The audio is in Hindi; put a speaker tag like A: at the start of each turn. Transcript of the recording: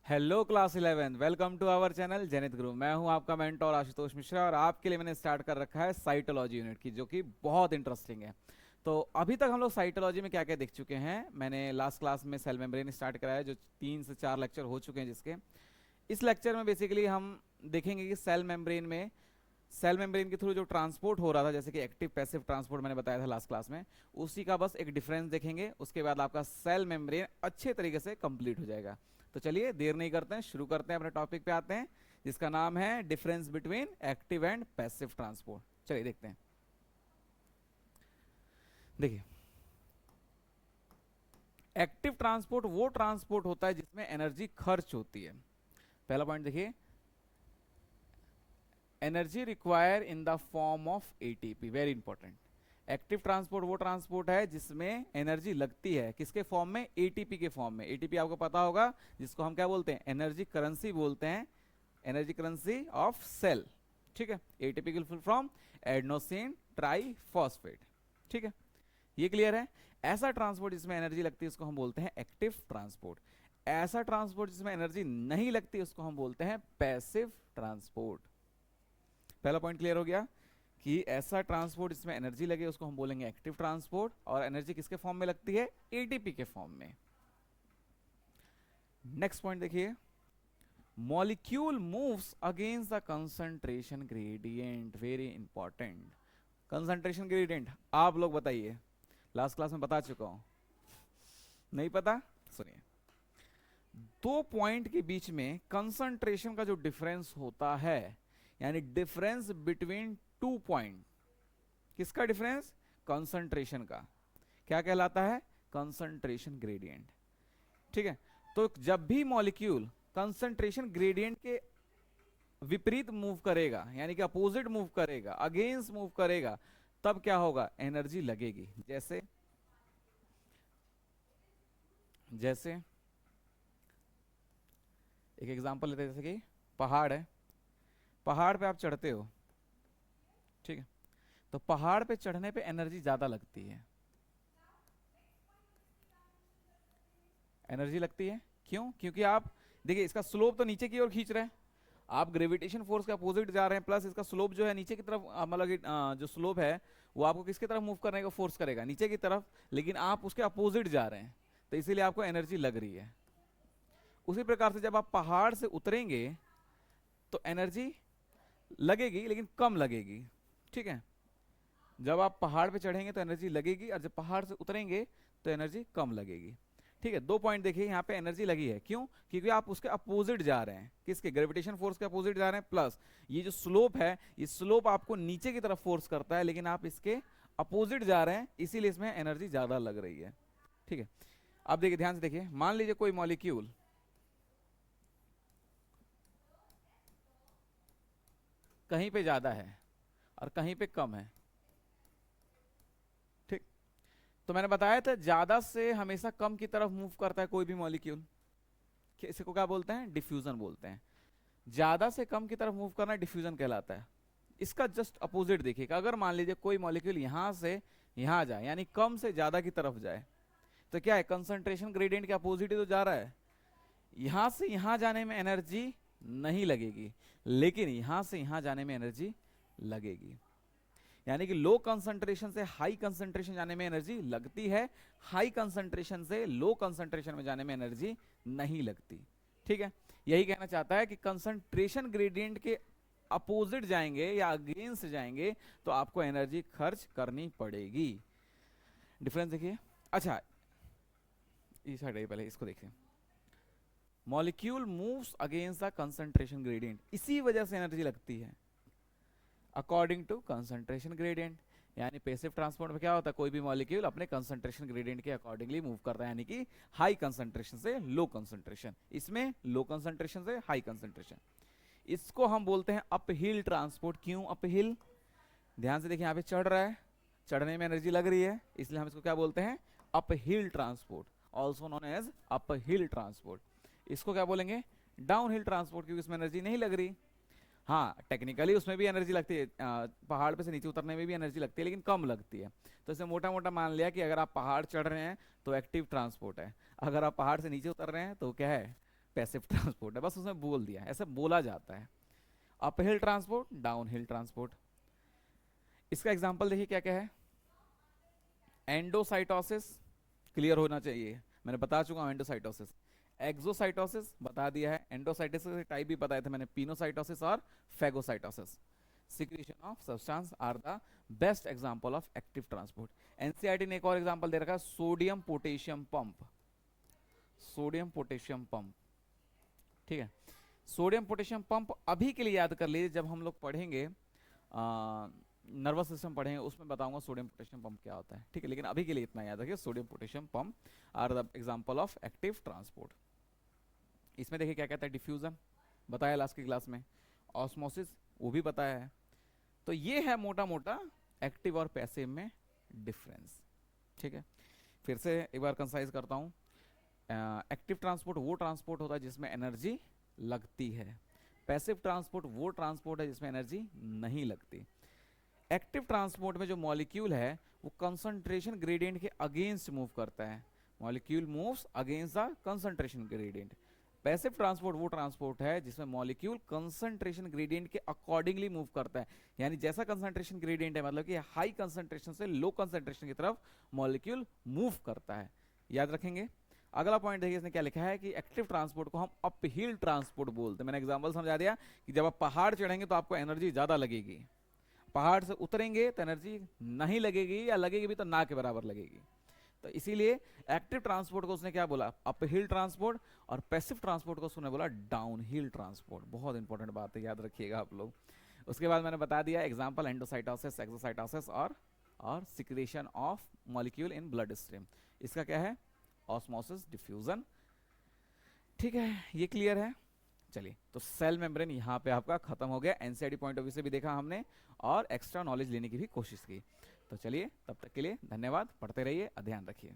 A: Hello class 11, welcome to our channel जेनित गुरु। मैं हूं आपका मेंटोर आशुतोष मिश्रा और आपके लिए मैंने स्टार्ट कर रखा है साइटोलॉजी यूनिट की, जो कि बहुत इंटरेस्टिंग है। तो अभी तक हम लोग साइटोलॉजी में क्या क्या देख चुके हैं। मैंने लास्ट क्लास में सेल मेम्ब्रेन स्टार्ट कराया, जो 3 से 4 लेक्चर हो चुके हैं। जिसके इस लेक्चर में बेसिकली हम देखेंगे कि सेल मेम्ब्रेन के थ्रू जो ट्रांसपोर्ट हो रहा था, जैसे कि एक्टिव पैसिव ट्रांसपोर्ट मैंने बताया था लास्ट क्लास में, उसी का बस एक डिफरेंस देखेंगे। उसके बाद आपका सेल मेम्ब्रेन अच्छे तरीके से कंप्लीट हो जाएगा। तो चलिए देर नहीं करते हैं, शुरू करते हैं, अपने टॉपिक पे आते हैं, जिसका नाम है difference between active and passive transport. चलिए देखते हैं। देखिए, एक्टिव ट्रांसपोर्ट वो ट्रांसपोर्ट होता है जिसमें एनर्जी खर्च होती है। पहला पॉइंट देखिए, energy require in the form of ATP, very important. Active transport वो ट्रांसपोर्ट है जिसमें एनर्जी लगती है, किसके फॉर्म में? एटीपी के फॉर्म में। एटीपी आपको पता होगा, जिसको हम क्या बोलते हैं? एनर्जी करेंसी बोलते हैं, एनर्जी करेंसी ऑफ सेल। ठीक है, एटीपी की फुल फॉर्म एडेनोसिन ट्राइफॉस्फेट। ठीक है, ये क्लियर है। ऐसा ट्रांसपोर्ट जिसमें एनर्जी लगती है उसको हम बोलते हैं एक्टिव ट्रांसपोर्ट। ऐसा ट्रांसपोर्ट जिसमें एनर्जी नहीं लगती उसको हम बोलते हैं पैसिव ट्रांसपोर्ट। पहला पॉइंट क्लियर हो गया कि ऐसा ट्रांसपोर्ट जिसमें एनर्जी लगे उसको हम बोलेंगे एक्टिव ट्रांसपोर्ट, और एनर्जी किसके फॉर्म में लगती है? एटीपी के फॉर्म में। नेक्स्ट पॉइंट देखिए, molecule moves against the concentration gradient, very important. Concentration gradient आप लोग बताइए, लास्ट क्लास में बता चुका हूं, नहीं पता? सुनिए, दो पॉइंट के बीच में कंसंट्रेशन का जो डिफरेंस होता है, यानी डिफरेंस बिटवीन टू पॉइंट, किसका डिफरेंस? कंसंट्रेशन का, क्या कहलाता है? Concentration gradient. ठीक है, तो जब भी मॉलिक्यूल कंसंट्रेशन ग्रेडियंट के विपरीत मूव करेगा, यानी कि अपोजिट मूव करेगा, अगेंस्ट मूव करेगा, तब क्या होगा? एनर्जी लगेगी। जैसे जैसे एक एग्जांपल लेते हैं, जैसे कि पहाड़ है, पहाड़ पे आप चढ़ते हो, ठीक है, तो पहाड़ पे चढ़ने पे एनर्जी ज्यादा लगती है। एनर्जी लगती है क्यों? क्योंकि आप देखिए, इसका स्लोप तो नीचे की ओर खींच रहे हैं, आप ग्रेविटेशन फोर्स के अपोजिट जा रहे हैं, प्लस इसका स्लोप जो है नीचे की तरफ, मतलब कि जो स्लोप है वो आपको किसकी तरफ मूव करने का फोर्स करेगा? नीचे की तरफ, लेकिन आप उसके अपोजिट जा रहे हैं, तो इसीलिए आपको एनर्जी लग रही है। उसी प्रकार से जब आप पहाड़ से उतरेंगे तो एनर्जी लगेगी, लेकिन कम लगेगी। ठीक है, जब आप पहाड़ पे चढ़ेंगे तो एनर्जी लगेगी, और जब पहाड़ से उतरेंगे तो एनर्जी कम लगेगी। ठीक है, दो पॉइंट देखिए, यहाँ पे एनर्जी लगी है, क्यों? क्योंकि आप उसके अपोजिट जा रहे हैं, किसके? ग्रेविटेशन फोर्स के अपोजिट जा रहे हैं, प्लस ये जो स्लोप है, ये स्लोप आपको नीचे की तरफ फोर्स करता है, लेकिन आप इसके अपोजिट जा रहे हैं, इसीलिए इसमें एनर्जी ज्यादा लग रही है। ठीक है, अब देखिए, ध्यान से देखिए, मान लीजिए कोई मॉलिक्यूल कहीं पे ज्यादा है और कहीं पे कम है। ठीक, तो मैंने बताया था ज्यादा से हमेशा कम की तरफ मूव करता है कोई भी मॉलिक्यूल, इसको क्या बोलते हैं? डिफ्यूजन बोलते हैं। ज्यादा से कम की तरफ मूव करना डिफ्यूजन कहलाता है। इसका जस्ट अपोजिट देखिएगा, अगर मान लीजिए कोई मॉलिक्यूल यहां से यहां जाए, यानी कम से ज्यादा की तरफ जाए, तो क्या है? कंसंट्रेशन ग्रेडियंट के अपोजिट ही तो जा रहा है। यहां से यहां जाने में एनर्जी नहीं लगेगी, लेकिन यहां से यहां जाने में एनर्जी लगेगी। यानी कि लो कंसंट्रेशन से हाई कंसंट्रेशन जाने में एनर्जी लगती है, हाई कंसंट्रेशन से लो कंसंट्रेशन में जाने में एनर्जी नहीं लगती। ठीक है, यही कहना चाहता है कि कंसंट्रेशन ग्रेडियंट के अपोजिट जाएंगे या अगेंस्ट जाएंगे तो आपको एनर्जी खर्च करनी पड़ेगी। डिफरेंस देखिए। अच्छा, इस साइड पहले इसको देखिए, molecule moves against the concentration gradient, इसी वजह से एनर्जी लगती है, अकॉर्डिंग टू कंसंट्रेशन ग्रेडियंट। यानी पैसिव ट्रांसपोर्ट में क्या होता है? कोई भी मॉलिक्यूल अपने कंसंट्रेशन ग्रेडियंट के अकॉर्डिंगली मूव करता है, यानी कि हाई कंसंट्रेशन से लो कंसंट्रेशन, इसमें लो कंसंट्रेशन से हाई कंसंट्रेशन। इसको हम बोलते हैं अपहिल ट्रांसपोर्ट। क्यों अपहिल? ध्यान से देखिए, यहाँ पे चढ़ रहा है, चढ़ने में एनर्जी लग रही है, इसलिए हम इसको क्या बोलते हैं? Uphill transport, also known as uphill transport. इसको क्या बोलेंगे? डाउन हिल ट्रांसपोर्ट, क्योंकि इसमें एनर्जी नहीं लग रही। हाँ, टेक्निकली उसमें भी एनर्जी लगती है, पहाड़ पे से नीचे उतरने में भी एनर्जी लगती है, लेकिन कम लगती है। तो इसे मोटा मोटा मान लिया कि अगर आप पहाड़ चढ़ रहे हैं तो एक्टिव ट्रांसपोर्ट है, अगर आप पहाड़ से नीचे उतर रहे हैं तो क्या है? पैसिव ट्रांसपोर्ट है, बस उसमें बोल दिया, ऐसे बोला जाता है। Up hill transport, down hill transport. इसका एग्जांपल देखिए क्या क्या है। एंडोसाइटोसिस क्लियर होना चाहिए, मैंने बता चुका हूं एंडोसाइटोसिस। एक्सोसाइटोसिस बता दिया है, एंडोसाइटोसिस के टाइप भी बताए थे मैंने, पिनोसाइटोसिस और phagocytosis. Secretion of substance are the best example of active transport. NCERT ने एक और एग्जांपल दे रखा है, sodium potassium pump. Sodium potassium pump, ठीक है। सोडियम पोटेशियम पंप अभी के लिए याद कर लीजिए, जब हम लोग पढ़ेंगे नर्वस सिस्टम पढ़ेंगे उसमें बताऊंगा सोडियम पोटेशियम पंप क्या होता है, ठीक है। लेकिन अभी के लिए इतना याद रखिए, sodium potassium pump are the example of active transport. इसमें देखिए क्या कहता है, डिफ्यूजन बताया लास्ट की क्लास में, ऑस्मोसिस वो भी बताया है। तो ये है मोटा मोटा एक्टिव और पैसिव में डिफरेंस, ठीक है। फिर से एक बार कंसाइज करता हूँ। एक्टिव ट्रांसपोर्ट वो ट्रांसपोर्ट होता है जिसमें एनर्जी लगती है, पैसिव ट्रांसपोर्ट वो ट्रांसपोर्ट है जिसमें एनर्जी नहीं लगती। एक्टिव ट्रांसपोर्ट में जो मॉलिक्यूल है वो कंसंट्रेशन ग्रेडियंट के अगेंस्ट मूव करता है, molecule moves against the concentration gradient. Passive transport वो ट्रांसपोर्ट है जिसमें मॉलिक्यूल कंसंट्रेशन ग्रेडियंट के अकॉर्डिंगली मूव करता है, यानी जैसा कंसंट्रेशन ग्रेडियंट है, मतलब कि हाई कंसंट्रेशन से लो कंसंट्रेशन की तरफ मॉलिक्यूल मूव करता है, याद रखेंगे। अगला पॉइंट देखिए इसने क्या लिखा है कि एक्टिव ट्रांसपोर्ट को हम अप हिल ट्रांसपोर्ट बोलते हैं। मैंने एग्जांपल समझा दिया कि जब आप पहाड़ चढ़ेंगे तो आपको एनर्जी ज्यादा लगेगी, पहाड़ से उतरेंगे तो एनर्जी नहीं लगेगी, या लगेगी भी तो ना के बराबर लगेगी। तो इसीलिए एक्टिव ट्रांसपोर्ट को उसने क्या बोला, अप हिल ट्रांसपोर्ट, और पैसिव ट्रांसपोर्ट को उसने बोला डाउन हिल ट्रांसपोर्ट। बहुत इंपॉर्टेंट बात है, याद रखिएगा आप लोग। उसके बाद मैंने बता दिया एग्जांपल एंडोसाइटोसिस, एक्सोसाइटोसिस और secretion of molecule in blood stream. इसका क्या है, ऑस्मोसिस, डिफ्यूजन, ठीक है, ये क्लियर है। चलिए, तो सेल मेम्ब्रेन यहाँ पे आपका खत्म हो गया, एनसीईआरटी पॉइंट ऑफ व्यू से भी देखा हमने और एक्स्ट्रा नॉलेज लेने की भी कोशिश की। तो चलिए, तब तक के लिए धन्यवाद, पढ़ते रहिए, ध्यान रखिए।